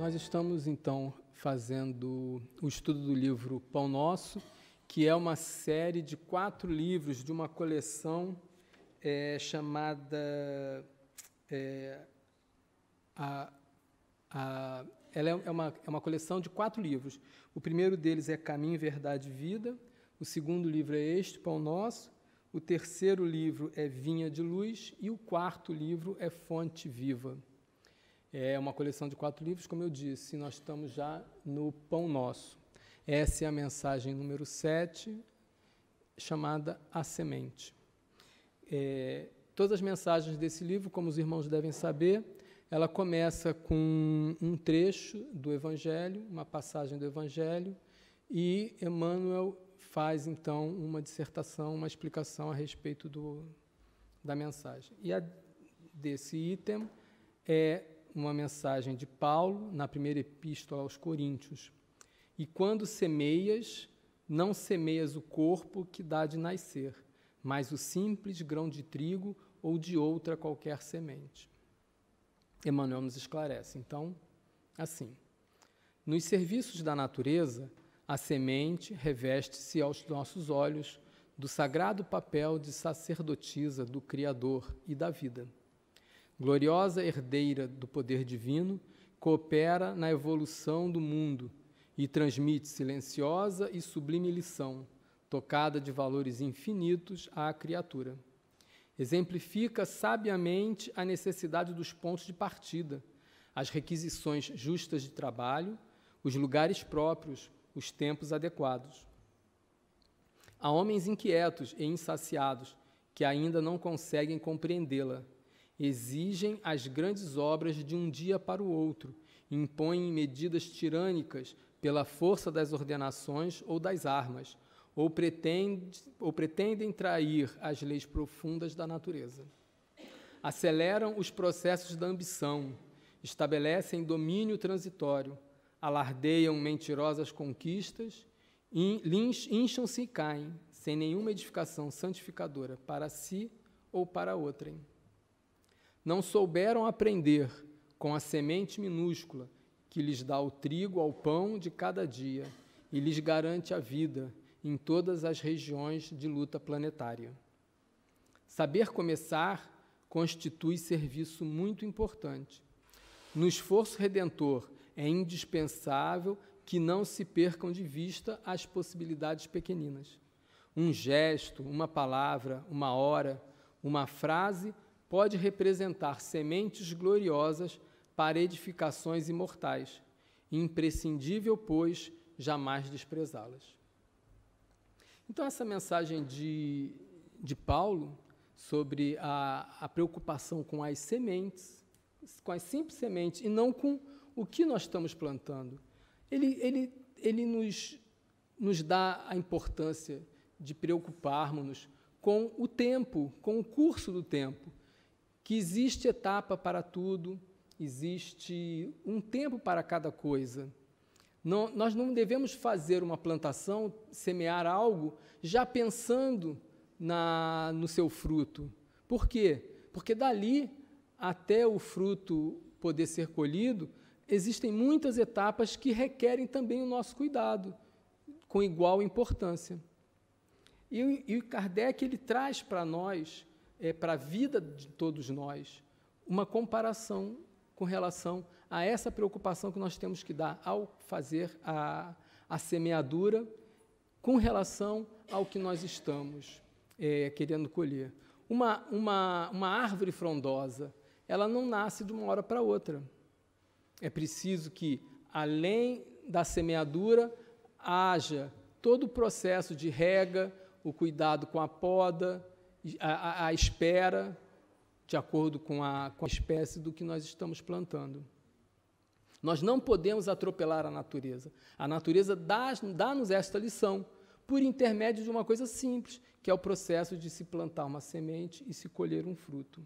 Nós estamos, então, fazendo o estudo do livro Pão Nosso, que é uma série de 4 livros de uma coleção chamada... ela é uma coleção de 4 livros. O primeiro deles é Caminho, Verdade e Vida. O segundo livro é este, Pão Nosso. O terceiro livro é Vinha de Luz. E o quarto livro é Fonte Viva. É uma coleção de 4 livros, como eu disse, nós estamos já no Pão Nosso. Essa é a mensagem número 7, chamada A Semente. Todas as mensagens desse livro, como os irmãos devem saber, ela começa com um trecho do Evangelho, uma passagem do Evangelho, e Emmanuel faz, então, uma dissertação, uma explicação a respeito da mensagem. E desse item é uma mensagem de Paulo, na primeira epístola aos Coríntios. E quando semeias, não semeias o corpo que dá de nascer, mas o simples grão de trigo ou de outra qualquer semente. Emmanuel nos esclarece. Então, assim, nos serviços da natureza, a semente reveste-se aos nossos olhos do sagrado papel de sacerdotisa do Criador e da vida. Gloriosa herdeira do poder divino, coopera na evolução do mundo e transmite silenciosa e sublime lição, tocada de valores infinitos à criatura. Exemplifica sabiamente a necessidade dos pontos de partida, as requisições justas de trabalho, os lugares próprios, os tempos adequados. Há homens inquietos e insaciados que ainda não conseguem compreendê-la. Exigem as grandes obras de um dia para o outro, impõem medidas tirânicas pela força das ordenações ou das armas, ou pretendem trair as leis profundas da natureza. Aceleram os processos da ambição, estabelecem domínio transitório, alardeiam mentirosas conquistas, incham-se e caem, sem nenhuma edificação santificadora para si ou para outrem. Não souberam aprender com a semente minúscula que lhes dá o trigo ao pão de cada dia e lhes garante a vida em todas as regiões de luta planetária. Saber começar constitui serviço muito importante. No esforço redentor, é indispensável que não se percam de vista as possibilidades pequeninas. Um gesto, uma palavra, uma hora, uma frase pode representar sementes gloriosas para edificações imortais. Imprescindível, pois, jamais desprezá-las. Então, essa mensagem de Paulo sobre a preocupação com as sementes, com as simples sementes, e não com o que nós estamos plantando, ele nos dá a importância de preocuparmos-nos com o tempo, com o curso do tempo, que existe etapa para tudo, existe um tempo para cada coisa. Nós não devemos fazer uma plantação, semear algo, já pensando no seu fruto. Por quê? Porque dali até o fruto poder ser colhido, existem muitas etapas que requerem também o nosso cuidado, com igual importância. E o Kardec ele traz para nós, para a vida de todos nós, uma comparação com relação a essa preocupação que nós temos que dar ao fazer a semeadura com relação ao que nós estamos querendo colher. Uma árvore frondosa, ela não nasce de uma hora para outra. É preciso que, além da semeadura, haja todo o processo de rega, o cuidado com a poda, a espera, de acordo com a espécie do que nós estamos plantando. Nós não podemos atropelar a natureza. A natureza dá-nos esta lição, por intermédio de uma coisa simples, que é o processo de se plantar uma semente e se colher um fruto.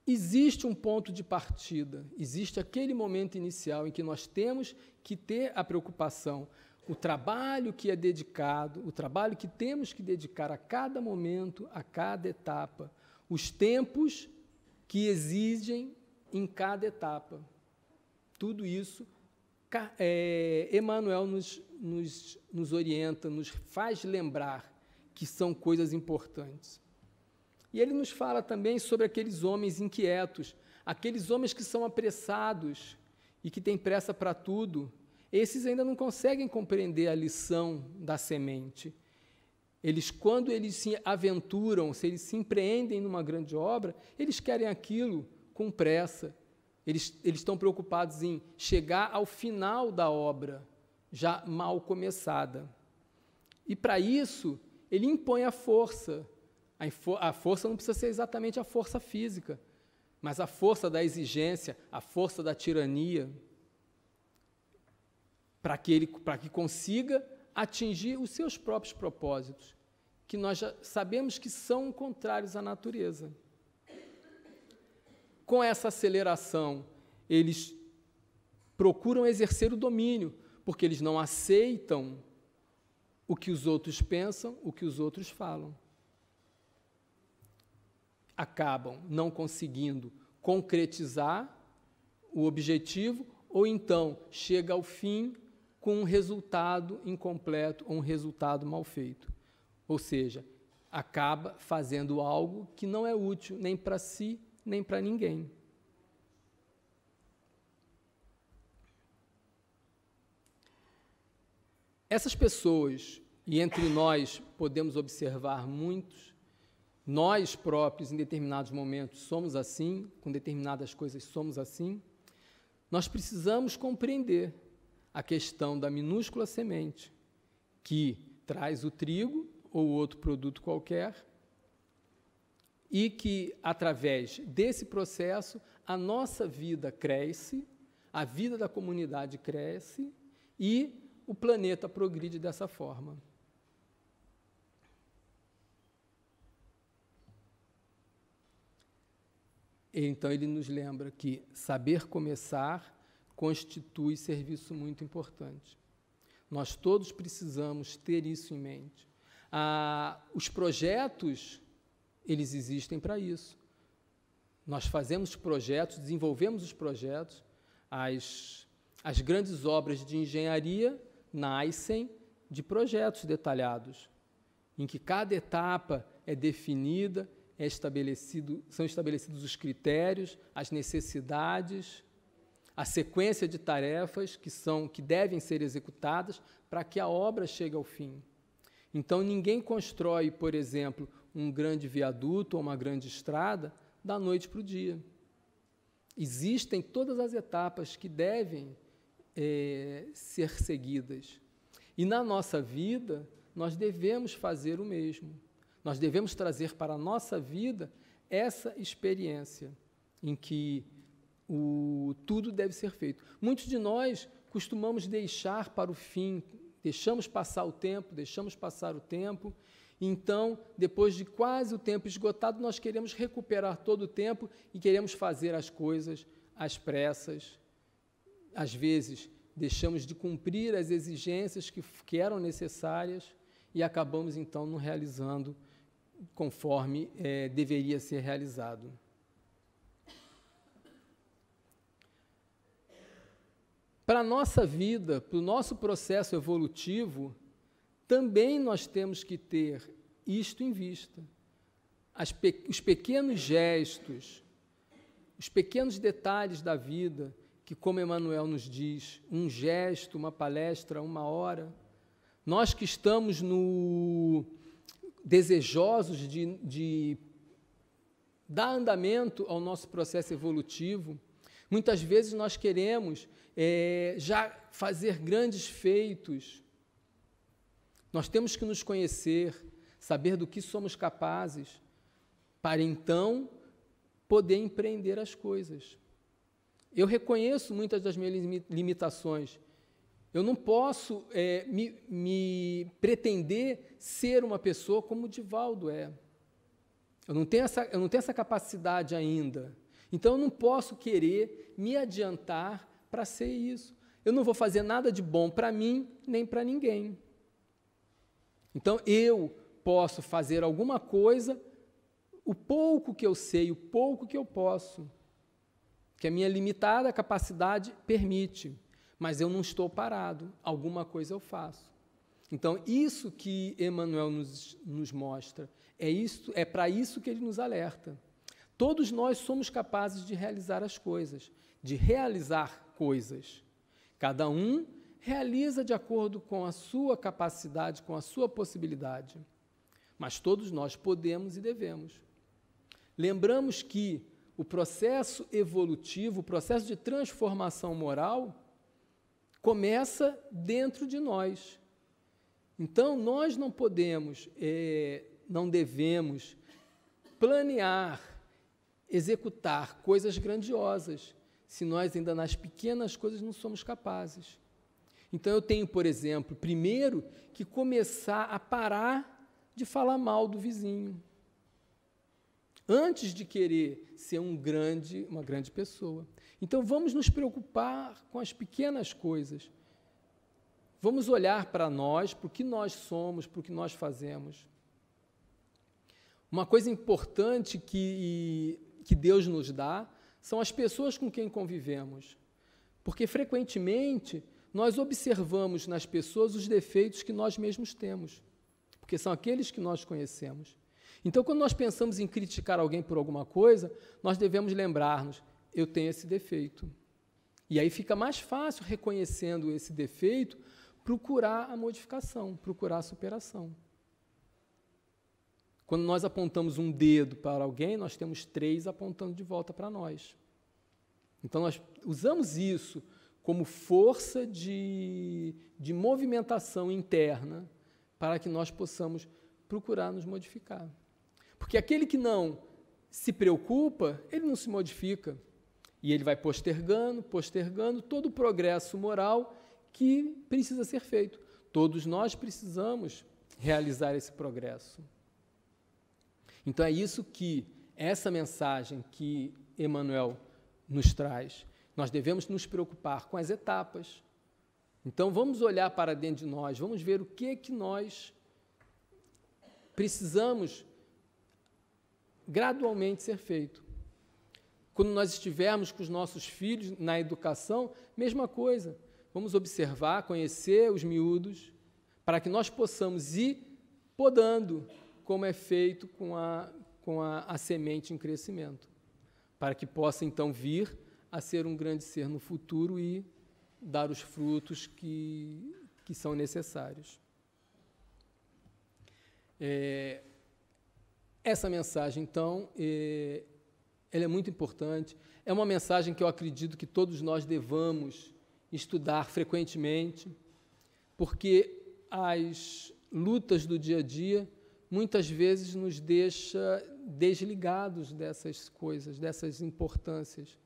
Existe um ponto de partida, existe aquele momento inicial em que nós temos que ter a preocupação, o trabalho que é dedicado, o trabalho que temos que dedicar a cada momento, a cada etapa, os tempos que exigem em cada etapa. Tudo isso, Emmanuel nos orienta, nos faz lembrar que são coisas importantes. E ele nos fala também sobre aqueles homens inquietos, aqueles homens que são apressados e que têm pressa para tudo. Esses ainda não conseguem compreender a lição da semente. Quando eles se aventuram, se eles se empreendem numa grande obra, eles querem aquilo com pressa. Eles estão preocupados em chegar ao final da obra, já mal começada. E, para isso, ele impõe a força. A força não precisa ser exatamente a força física, mas a força da exigência, a força da tirania, para que consiga atingir os seus próprios propósitos, que nós já sabemos que são contrários à natureza. Com essa aceleração, eles procuram exercer o domínio, porque eles não aceitam o que os outros pensam, o que os outros falam. Acabam não conseguindo concretizar o objetivo, ou então chega ao fim com um resultado incompleto ou um resultado mal feito. Ou seja, acaba fazendo algo que não é útil nem para si, nem para ninguém. Essas pessoas, e entre nós podemos observar muitos, nós próprios, em determinados momentos, somos assim, com determinadas coisas somos assim, nós precisamos compreender a questão da minúscula semente, que traz o trigo ou outro produto qualquer, e que, através desse processo, a nossa vida cresce, a vida da comunidade cresce e o planeta progride dessa forma. Então, ele nos lembra que saber começar constitui serviço muito importante. Nós todos precisamos ter isso em mente. Os projetos, eles existem para isso. Nós fazemos projetos, desenvolvemos os projetos, as grandes obras de engenharia nascem de projetos detalhados, em que cada etapa é definida, são estabelecidos os critérios, as necessidades, a sequência de tarefas que devem ser executadas para que a obra chegue ao fim. Então, ninguém constrói, por exemplo, um grande viaduto ou uma grande estrada da noite para o dia. Existem todas as etapas que devem ser seguidas. E na nossa vida, nós devemos fazer o mesmo. Nós devemos trazer para a nossa vida essa experiência em que tudo deve ser feito. Muitos de nós costumamos deixar para o fim, deixamos passar o tempo, então, depois de quase o tempo esgotado, nós queremos recuperar todo o tempo e queremos fazer as coisas às pressas. Às vezes, deixamos de cumprir as exigências que eram necessárias e acabamos, então, não realizando conforme deveria ser realizado. Para a nossa vida, para o nosso processo evolutivo, também nós temos que ter isto em vista. Os pequenos gestos, os pequenos detalhes da vida, que, como Emmanuel nos diz, um gesto, uma palestra, uma hora, nós que estamos desejosos de dar andamento ao nosso processo evolutivo, muitas vezes nós queremos já fazer grandes feitos. Nós temos que nos conhecer, saber do que somos capazes, para então poder empreender as coisas. Eu reconheço muitas das minhas limitações. Eu não posso me pretender ser uma pessoa como o Divaldo é. Eu não tenho essa capacidade ainda. Então, eu não posso querer me adiantar para ser isso. Eu não vou fazer nada de bom para mim, nem para ninguém. Então, eu posso fazer alguma coisa o pouco que eu sei, o pouco que eu posso, que a minha limitada capacidade permite, mas eu não estou parado, alguma coisa eu faço. Então, isso que Emmanuel nos mostra, é para isso que ele nos alerta. Todos nós somos capazes de realizar as coisas, de realizar coisas. Cada um realiza de acordo com a sua capacidade, com a sua possibilidade. Mas todos nós podemos e devemos. Lembramos que o processo evolutivo, o processo de transformação moral, começa dentro de nós. Então, nós não podemos, não devemos planear, executar coisas grandiosas, se nós ainda nas pequenas coisas não somos capazes. Então, eu tenho, por exemplo, primeiro que começar a parar de falar mal do vizinho, antes de querer ser uma grande pessoa. Então, vamos nos preocupar com as pequenas coisas. Vamos olhar para nós, para o que nós somos, para o que nós fazemos. Uma coisa importante que Deus nos dá são as pessoas com quem convivemos. Porque, frequentemente, nós observamos nas pessoas os defeitos que nós mesmos temos, porque são aqueles que nós conhecemos. Então, quando nós pensamos em criticar alguém por alguma coisa, nós devemos lembrar-nos, eu tenho esse defeito. E aí fica mais fácil, reconhecendo esse defeito, procurar a modificação, procurar a superação. Quando nós apontamos um dedo para alguém, nós temos 3 apontando de volta para nós. Então, nós usamos isso como força de movimentação interna para que nós possamos procurar nos modificar. Porque aquele que não se preocupa, ele não se modifica. E ele vai postergando todo o progresso moral que precisa ser feito. Todos nós precisamos realizar esse progresso. Então, é isso que essa mensagem que Emmanuel nos traz. Nós devemos nos preocupar com as etapas. Então, vamos olhar para dentro de nós, vamos ver o que nós precisamos gradualmente ser feito. Quando nós estivermos com os nossos filhos na educação, mesma coisa. Vamos observar, conhecer os miúdos, para que nós possamos ir podando, como é feito com a semente em crescimento, para que possa, então, vir a ser um grande ser no futuro e dar os frutos que são necessários. Essa mensagem, então, ela é muito importante. É uma mensagem que eu acredito que todos nós devamos estudar frequentemente, porque as lutas do dia a dia muitas vezes nos deixa desligados dessas coisas, dessas importâncias.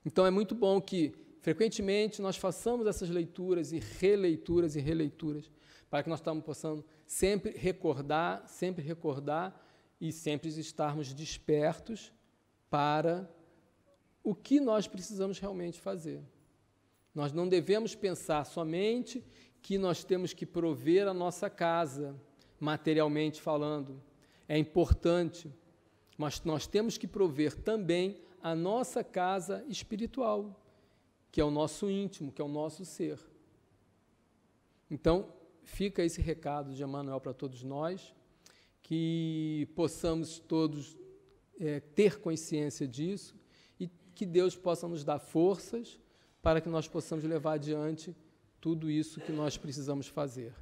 Então, é muito bom que, frequentemente, nós façamos essas leituras e releituras, para que nós possamos sempre recordar e sempre estarmos despertos para o que nós precisamos realmente fazer. Nós não devemos pensar somente que nós temos que prover a nossa casa, materialmente falando. É importante, mas nós temos que prover também a nossa casa espiritual, que é o nosso íntimo, que é o nosso ser. Então, fica esse recado de Emmanuel para todos nós, que possamos todos ter consciência disso e que Deus possa nos dar forças para que nós possamos levar adiante tudo isso que nós precisamos fazer.